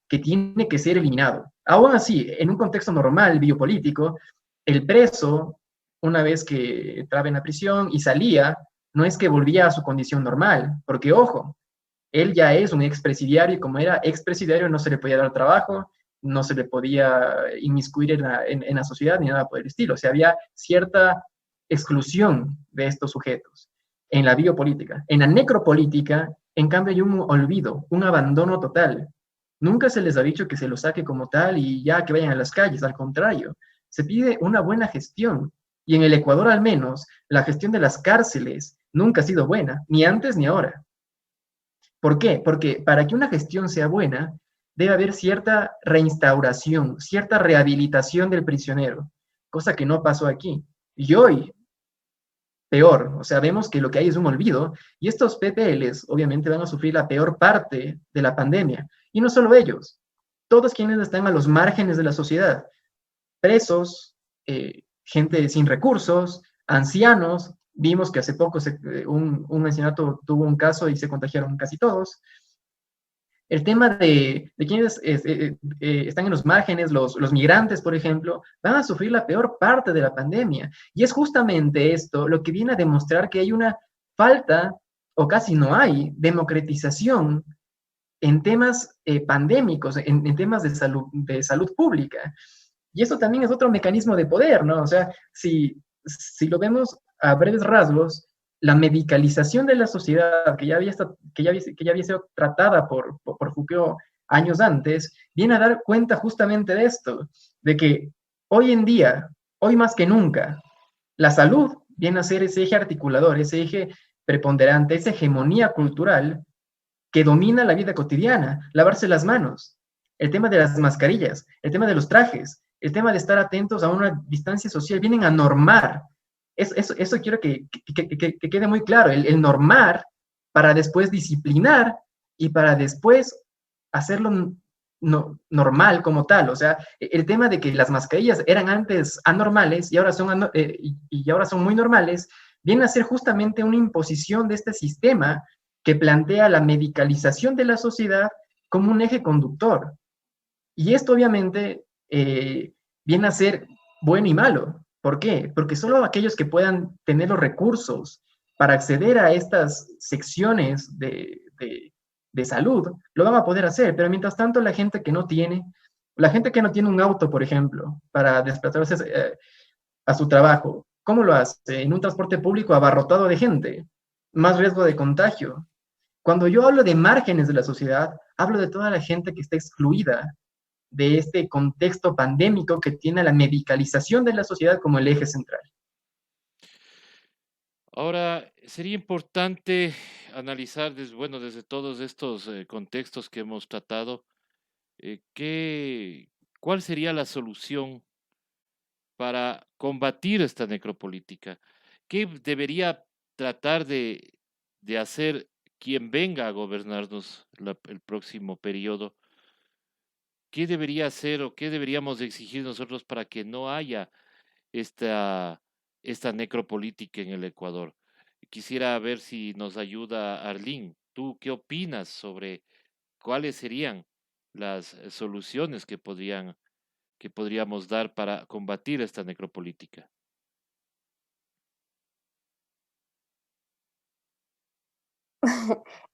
que tiene que ser eliminado. Aún así, en un contexto normal, biopolítico, el preso, una vez que entraba en la prisión y salía, no es que volvía a su condición normal, porque ojo, él ya es un expresidiario y como era expresidiario no se le podía dar trabajo, no se le podía inmiscuir en la sociedad ni nada por el estilo. O sea, había cierta exclusión de estos sujetos en la biopolítica. En la necropolítica, en cambio, hay un olvido, un abandono total. Nunca se les ha dicho que se los saque como tal y ya que vayan a las calles. Al contrario, se pide una buena gestión. Y en el Ecuador, al menos, la gestión de las cárceles nunca ha sido buena, ni antes ni ahora. ¿Por qué? Porque para que una gestión sea buena, debe haber cierta reinstauración, cierta rehabilitación del prisionero, cosa que no pasó aquí. Y hoy, peor, o sea, vemos que lo que hay es un olvido, y estos PPLs obviamente van a sufrir la peor parte de la pandemia. Y no solo ellos, todos quienes están a los márgenes de la sociedad, presos, gente sin recursos, ancianos. Vimos que hace poco un ancianato tuvo un caso y se contagiaron casi todos. El tema de quienes están en los márgenes, los migrantes, por ejemplo, van a sufrir la peor parte de la pandemia. Y es justamente esto lo que viene a demostrar que hay una falta, o casi no hay, democratización en temas pandémicos, en temas de salud pública. Y eso también es otro mecanismo de poder, ¿no? O sea, si lo vemos a breves rasgos, la medicalización de la sociedad, que ya había sido tratada por Foucault años antes, viene a dar cuenta justamente de esto, de que hoy en día, hoy más que nunca, la salud viene a ser ese eje articulador, ese eje preponderante, esa hegemonía cultural que domina la vida cotidiana. Lavarse las manos, el tema de las mascarillas, el tema de los trajes, el tema de estar atentos a una distancia social, vienen a normar Eso quiero que quede muy claro, el normar para después disciplinar y para después hacerlo normal como tal. O sea, el tema de que las mascarillas eran antes anormales y y ahora son muy normales, viene a ser justamente una imposición de este sistema que plantea la medicalización de la sociedad como un eje conductor. Y esto obviamente viene a ser bueno y malo. ¿Por qué? Porque solo aquellos que puedan tener los recursos para acceder a estas secciones de salud lo van a poder hacer, pero mientras tanto la gente que no tiene un auto, por ejemplo, para desplazarse a su trabajo, ¿cómo lo hace? En un transporte público abarrotado de gente, más riesgo de contagio. Cuando yo hablo de márgenes de la sociedad, hablo de toda la gente que está excluida de este contexto pandémico que tiene la medicalización de la sociedad como el eje central. Ahora, sería importante analizar desde todos estos contextos que hemos tratado, ¿cuál sería la solución para combatir esta necropolítica? ¿Qué debería tratar de hacer quien venga a gobernarnos el próximo periodo? ¿Qué debería hacer o qué deberíamos exigir nosotros para que no haya esta, esta necropolítica en el Ecuador? Quisiera ver si nos ayuda Arlene. ¿Tú qué opinas sobre cuáles serían las soluciones que podríamos dar para combatir esta necropolítica?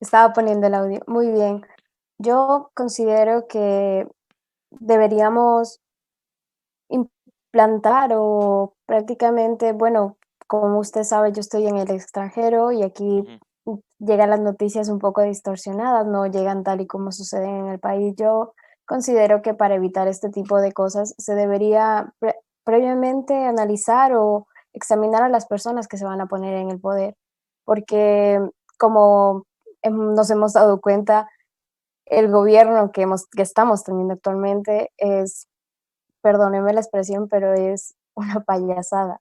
Estaba poniendo el audio. Muy bien. Yo considero que deberíamos implantar o prácticamente, bueno, como usted sabe, yo estoy en el extranjero y aquí Ujú. llegan las noticias un poco distorsionadas, no llegan tal y como suceden en el país. Yo considero que para evitar este tipo de cosas se debería previamente analizar o examinar a las personas que se van a poner en el poder, porque como nos hemos dado cuenta, el gobierno que estamos teniendo actualmente es, perdónenme la expresión, pero es una payasada.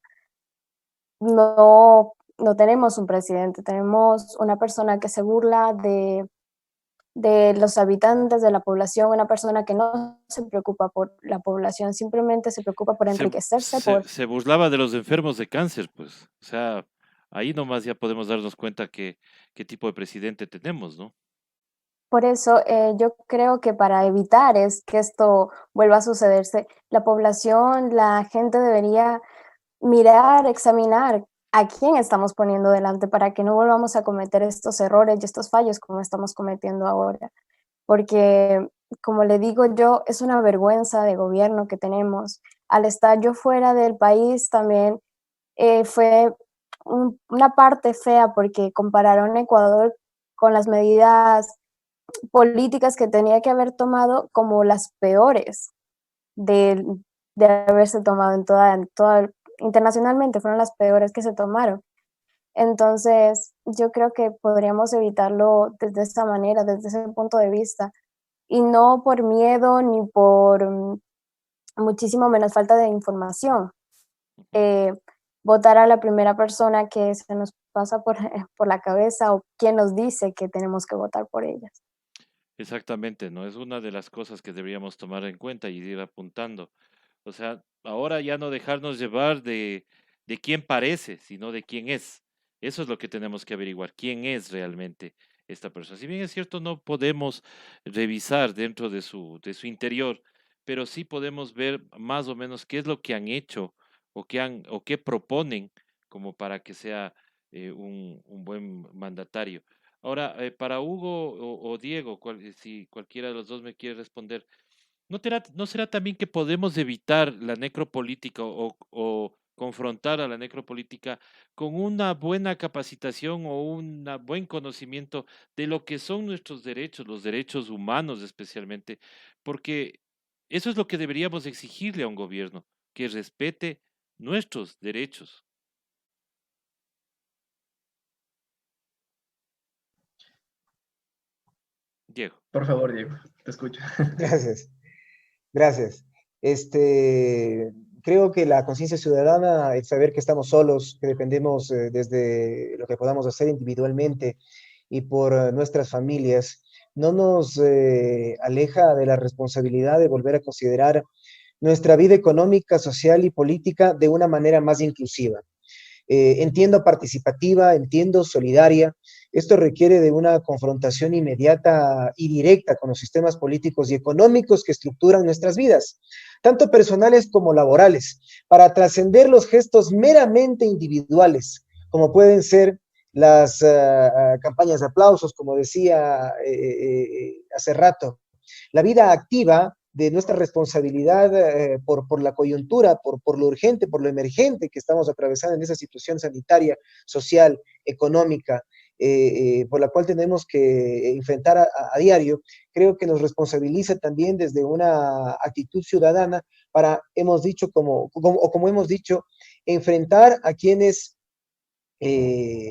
No tenemos un presidente, tenemos una persona que se burla de los habitantes, de la población, una persona que no se preocupa por la población, simplemente se preocupa por enriquecerse, Se burlaba de los enfermos de cáncer, pues. O sea, ahí nomás ya podemos darnos cuenta qué tipo de presidente tenemos, ¿no? por eso yo creo que para evitar es que esto vuelva a sucederse, la población, la gente debería mirar, examinar a quién estamos poniendo delante para que no volvamos a cometer estos errores y estos fallos como estamos cometiendo ahora. Porque, como le digo yo, es una vergüenza de gobierno que tenemos. Al estar yo fuera del país también fue una parte fea porque compararon Ecuador con las medidas políticas que tenía que haber tomado como las peores de, de haberse tomado internacionalmente, fueron las peores que se tomaron. Entonces, yo creo que podríamos evitarlo desde esta manera, desde ese punto de vista, y no por miedo ni por muchísimo menos falta de información. Ujú. Eh, Votar a la primera persona que se nos pasa por, por la cabeza o quien nos dice que tenemos que votar por ellas. Exactamente, ¿no? Es una de las cosas que deberíamos tomar en cuenta y ir apuntando. O sea, ahora ya no dejarnos llevar de quién parece, sino de quién es. Eso es lo que tenemos que averiguar, quién es realmente esta persona. Si bien es cierto, no podemos revisar dentro de su interior, pero sí podemos ver más o menos qué es lo que han hecho o qué proponen como para que sea un buen mandatario. Ahora, para Hugo o Diego, si cualquiera de los dos me quiere responder, ¿no será también que podemos evitar la necropolítica o confrontar a la necropolítica con una buena capacitación o un buen conocimiento de lo que son nuestros derechos, los derechos humanos especialmente? Porque eso es lo que deberíamos exigirle a un gobierno, que respete nuestros derechos. Diego. Por favor, Diego, te escucho. Gracias, gracias. Este, creo que la conciencia ciudadana, el saber que estamos solos, que dependemos desde lo que podamos hacer individualmente y por nuestras familias, no nos aleja de la responsabilidad de volver a considerar nuestra vida económica, social y política de una manera más inclusiva. Entiendo participativa, entiendo solidaria. Esto requiere de una confrontación inmediata y directa con los sistemas políticos y económicos que estructuran nuestras vidas, tanto personales como laborales, para trascender los gestos meramente individuales, como pueden ser las campañas de aplausos, como decía hace rato. La vida activa de nuestra responsabilidad por la coyuntura, por lo urgente, por lo emergente que estamos atravesando en esa situación sanitaria, social, económica, por la cual tenemos que enfrentar a diario, creo que nos responsabiliza también desde una actitud ciudadana para, hemos dicho, como hemos dicho, enfrentar a quienes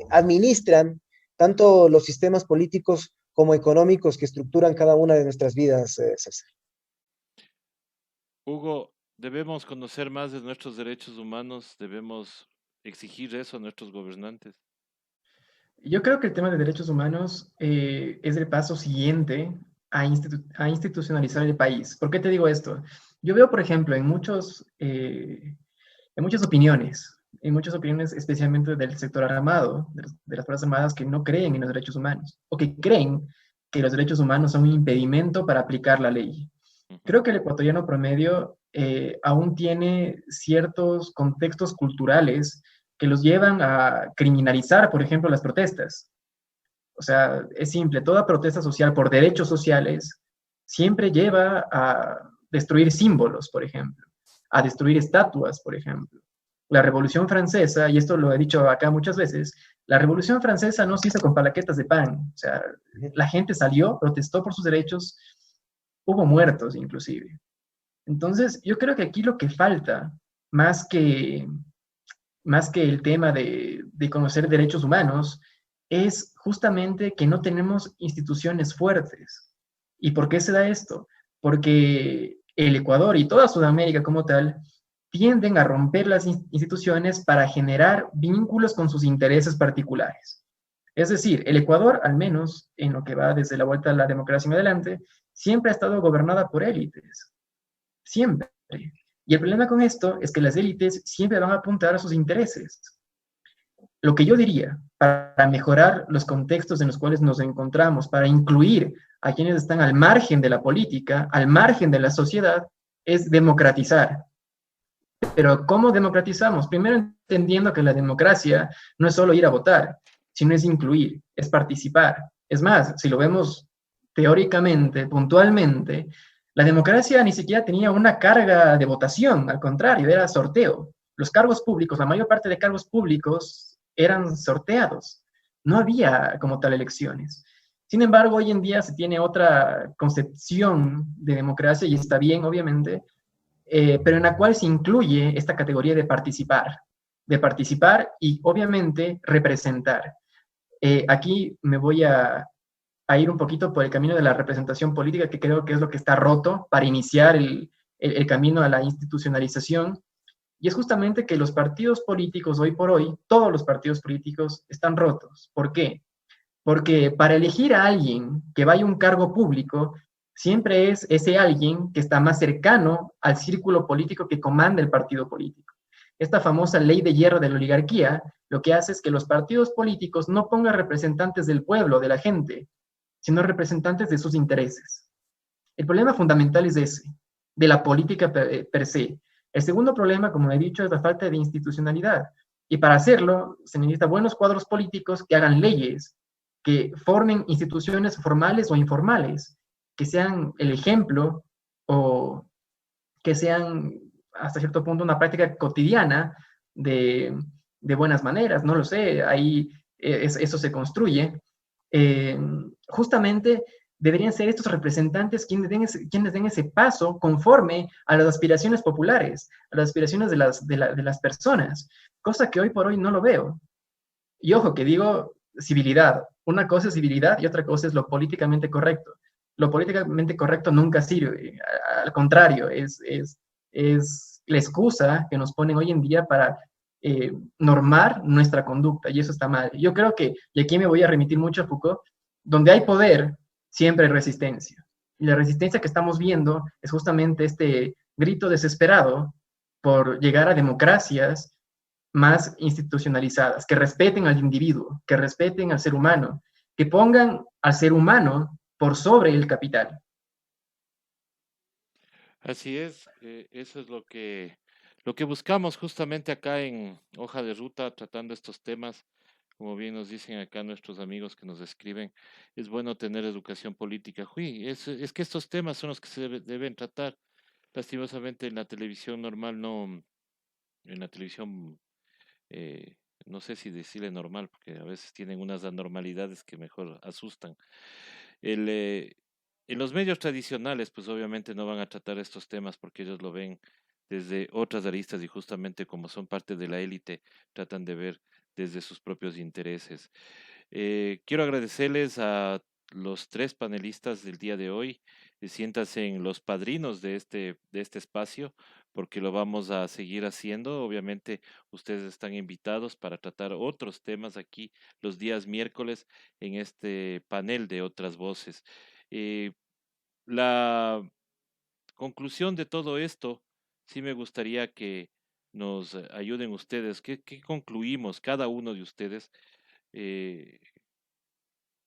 administran tanto los sistemas políticos como económicos que estructuran cada una de nuestras vidas, César. Hugo, debemos conocer más de nuestros derechos humanos, debemos exigir eso a nuestros gobernantes. Yo creo que el tema de derechos humanos es el paso siguiente a institucionalizar el país. ¿Por qué te digo esto? Yo veo, por ejemplo, en muchas opiniones, especialmente del sector armado, de las Fuerzas Armadas, que no creen en los derechos humanos, o que creen que los derechos humanos son un impedimento para aplicar la ley. Creo que el ecuatoriano promedio aún tiene ciertos contextos culturales que los llevan a criminalizar, por ejemplo, las protestas. O sea, es simple, toda protesta social por derechos sociales siempre lleva a destruir símbolos, por ejemplo, a destruir estatuas, por ejemplo. La Revolución Francesa, y esto lo he dicho acá muchas veces, la Revolución Francesa no se hizo con palaquetas de pan. O sea, la gente salió, protestó por sus derechos, hubo muertos inclusive. Entonces, yo creo que aquí lo que falta, más que el tema de conocer derechos humanos, es justamente que no tenemos instituciones fuertes. ¿Y por qué se da esto? Porque el Ecuador y toda Sudamérica como tal tienden a romper las instituciones para generar vínculos con sus intereses particulares. Es decir, el Ecuador, al menos en lo que va desde la vuelta a la democracia en adelante, siempre ha estado gobernada por élites. Siempre. Y el problema con esto es que las élites siempre van a apuntar a sus intereses. Lo que yo diría, para mejorar los contextos en los cuales nos encontramos, para incluir a quienes están al margen de la política, al margen de la sociedad, es democratizar. Pero ¿cómo democratizamos? Primero entendiendo que la democracia no es solo ir a votar, sino es incluir, es participar. Es más, si lo vemos teóricamente, puntualmente, la democracia ni siquiera tenía una carga de votación, al contrario, era sorteo. Los cargos públicos, la mayor parte de cargos públicos eran sorteados. No había como tal elecciones. Sin embargo, hoy en día se tiene otra concepción de democracia, y está bien, obviamente, pero en la cual se incluye esta categoría de participar y obviamente representar. Aquí me voy a ir un poquito por el camino de la representación política, que creo que es lo que está roto para iniciar el camino a la institucionalización. Y es justamente que los partidos políticos, hoy por hoy, todos los partidos políticos están rotos. ¿Por qué? Porque para elegir a alguien que vaya a un cargo público, siempre es ese alguien que está más cercano al círculo político que comanda el partido político. Esta famosa ley de hierro de la oligarquía lo que hace es que los partidos políticos no pongan representantes del pueblo, de la gente, sino representantes de sus intereses. El problema fundamental es ese, de la política per se. El segundo problema, como he dicho, es la falta de institucionalidad. Y para hacerlo, se necesitan buenos cuadros políticos que hagan leyes, que formen instituciones formales o informales, que sean el ejemplo o que sean hasta cierto punto una práctica cotidiana de buenas maneras, no lo sé, ahí eso se construye. Justamente deberían ser estos representantes quienes den ese paso conforme a las aspiraciones populares, a las aspiraciones de las personas, cosa que hoy por hoy no lo veo. Y ojo, que digo civilidad. Una cosa es civilidad y otra cosa es lo políticamente correcto. Lo políticamente correcto nunca sirve, al contrario, es la excusa que nos ponen hoy en día para normar nuestra conducta, y eso está mal. Yo creo que, y aquí me voy a remitir mucho a Foucault, donde hay poder, siempre hay resistencia. Y la resistencia que estamos viendo es justamente este grito desesperado por llegar a democracias más institucionalizadas, que respeten al individuo, que respeten al ser humano, que pongan al ser humano por sobre el capital. Así es, eso es lo que buscamos justamente acá en Hoja de Ruta, tratando estos temas, como bien nos dicen acá nuestros amigos que nos escriben, es bueno tener educación política. Uy, es que estos temas son los que se deben tratar. Lastimosamente en la televisión normal no, en la televisión, eh, no sé si decirle normal, porque a veces tienen unas anormalidades que mejor asustan. El, en los medios tradicionales, pues obviamente no van a tratar estos temas porque ellos lo ven desde otras aristas y justamente como son parte de la élite, tratan de ver desde sus propios intereses. Quiero agradecerles a los tres panelistas del día de hoy. Siéntanse en los padrinos de este espacio porque lo vamos a seguir haciendo. Obviamente ustedes están invitados para tratar otros temas aquí los días miércoles en este panel de otras voces. Eh, la conclusión de todo esto, sí me gustaría que nos ayuden ustedes. ¿Qué concluimos cada uno de ustedes? Eh,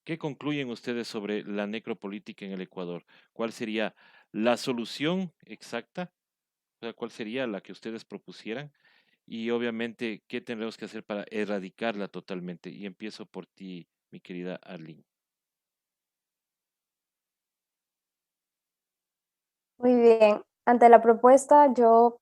¿Qué concluyen ustedes sobre la necropolítica en el Ecuador? ¿Cuál sería la solución exacta? O sea, ¿cuál sería la que ustedes propusieran? Y obviamente, ¿qué tendremos que hacer para erradicarla totalmente? Y empiezo por ti, mi querida Arlene. Muy bien. Ante la propuesta, yo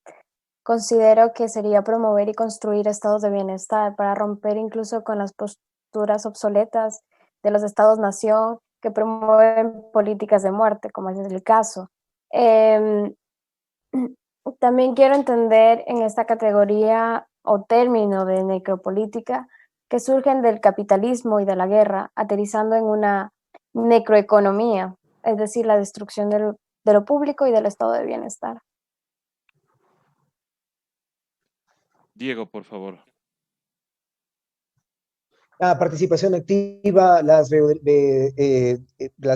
considero que sería promover y construir estados de bienestar para romper incluso con las posturas obsoletas de los estados-nación que promueven políticas de muerte, como ese es el caso. Em, También quiero entender en esta categoría o término de necropolítica que surgen del capitalismo y de la guerra, aterrizando en una necroeconomía, es decir, la destrucción de lo público y del estado de bienestar. Diego, por favor. La participación activa, las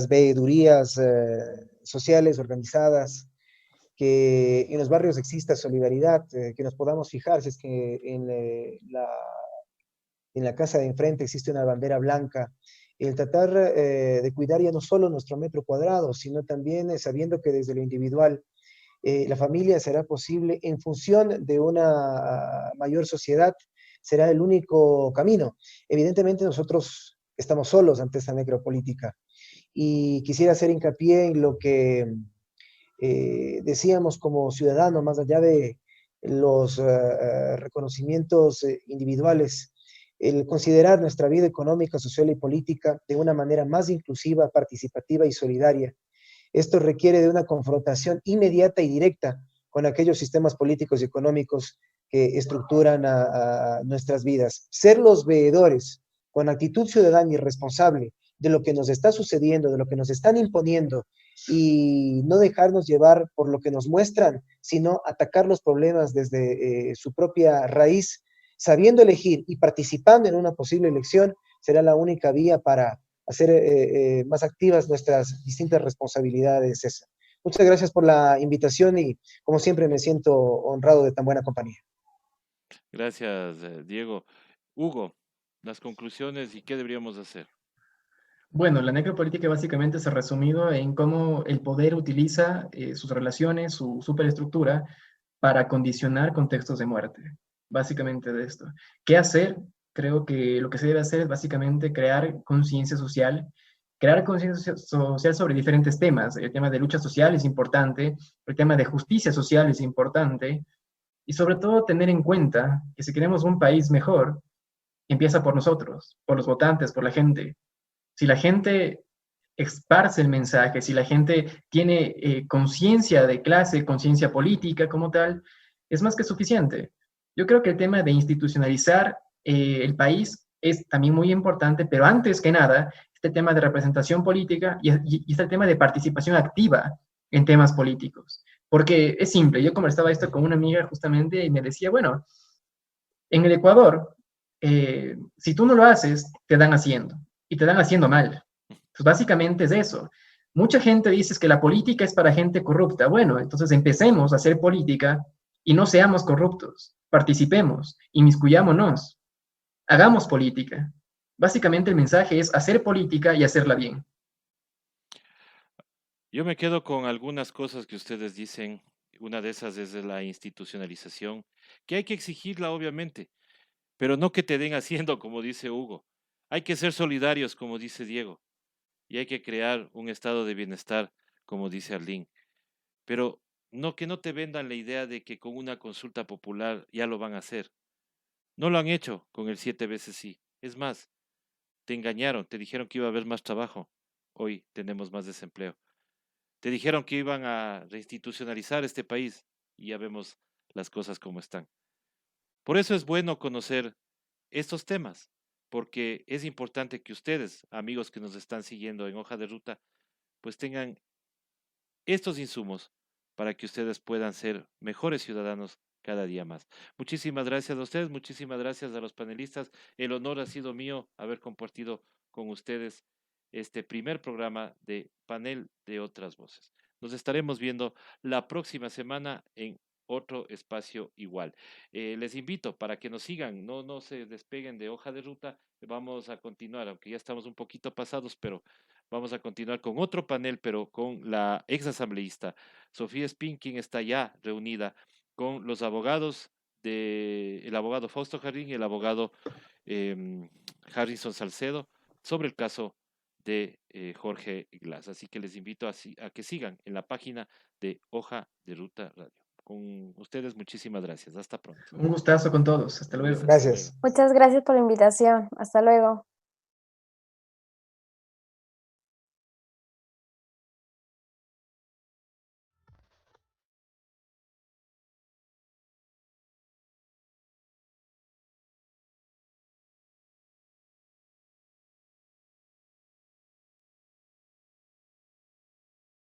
veedurías sociales organizadas, que en los barrios exista solidaridad, que nos podamos fijar si es que en la casa de enfrente existe una bandera blanca, el tratar de cuidar ya no solo nuestro metro cuadrado, sino también sabiendo que desde lo individual la familia será posible en función de una mayor sociedad, será el único camino. Evidentemente nosotros estamos solos ante esta necropolítica y quisiera hacer hincapié en lo que decíamos como ciudadano, más allá de los reconocimientos individuales, el considerar nuestra vida económica, social y política de una manera más inclusiva, participativa y solidaria. Esto requiere de una confrontación inmediata y directa con aquellos sistemas políticos y económicos que estructuran a nuestras vidas. Ser los veedores con actitud ciudadana y responsable de lo que nos está sucediendo, de lo que nos están imponiendo y no dejarnos llevar por lo que nos muestran, sino atacar los problemas desde su propia raíz, sabiendo elegir y participando en una posible elección, será la única vía para hacer más activas nuestras distintas responsabilidades, César. Muchas gracias por la invitación y como siempre me siento honrado de tan buena compañía. Gracias, Diego. Hugo, las conclusiones y qué deberíamos hacer. Bueno, la necropolítica básicamente se ha resumido en cómo el poder utiliza sus relaciones, su superestructura, para condicionar contextos de muerte. Básicamente de esto. ¿Qué hacer? Creo que lo que se debe hacer es básicamente crear conciencia social sobre diferentes temas. El tema de lucha social es importante, el tema de justicia social es importante, y sobre todo tener en cuenta que si queremos un país mejor, empieza por nosotros, por los votantes, por la gente. Si la gente esparce el mensaje, si la gente tiene conciencia de clase, conciencia política como tal, es más que suficiente. Yo creo que el tema de institucionalizar el país es también muy importante, pero antes que nada, este tema de representación política y este tema de participación activa en temas políticos. Porque es simple, yo conversaba esto con una amiga justamente y me decía, bueno, en el Ecuador, si tú no lo haces, te dan haciendo, y te dan haciendo mal. Pues básicamente es eso. Mucha gente dice que la política es para gente corrupta. Bueno, entonces empecemos a hacer política y no seamos corruptos. Participemos, inmiscuyámonos, hagamos política. Básicamente el mensaje es hacer política y hacerla bien. Yo me quedo con algunas cosas que ustedes dicen. Una de esas es de la institucionalización, que hay que exigirla, obviamente, pero no que te den haciendo, como dice Hugo. Hay que ser solidarios, como dice Diego, y hay que crear un estado de bienestar, como dice Arlín. Pero no que no te vendan la idea de que con una consulta popular ya lo van a hacer. No lo han hecho con el 7 veces sí. Es más, te engañaron, te dijeron que iba a haber más trabajo. Hoy tenemos más desempleo. Te dijeron que iban a reinstitucionalizar este país y ya vemos las cosas como están. Por eso es bueno conocer estos temas, porque es importante que ustedes, amigos que nos están siguiendo en Hoja de Ruta, pues tengan estos insumos para que ustedes puedan ser mejores ciudadanos cada día más. Muchísimas gracias a ustedes, muchísimas gracias a los panelistas. El honor ha sido mío haber compartido con ustedes este primer programa de Panel de Otras Voces. Nos estaremos viendo la próxima semana en otro espacio igual. Les invito para que nos sigan, no se despeguen de Hoja de Ruta. Vamos a continuar, aunque ya estamos un poquito pasados, pero vamos a continuar con otro panel, pero con la ex asambleísta Sofía Spin, quien está ya reunida con los abogados el abogado Fausto Jardín y el abogado Harrison Salcedo sobre el caso de Jorge Glass. Así que les invito a que sigan en la página de Hoja de Ruta Radio. Con ustedes, muchísimas gracias. Hasta pronto. Un gustazo con todos. Hasta luego. Gracias. Muchas gracias por la invitación. Hasta luego.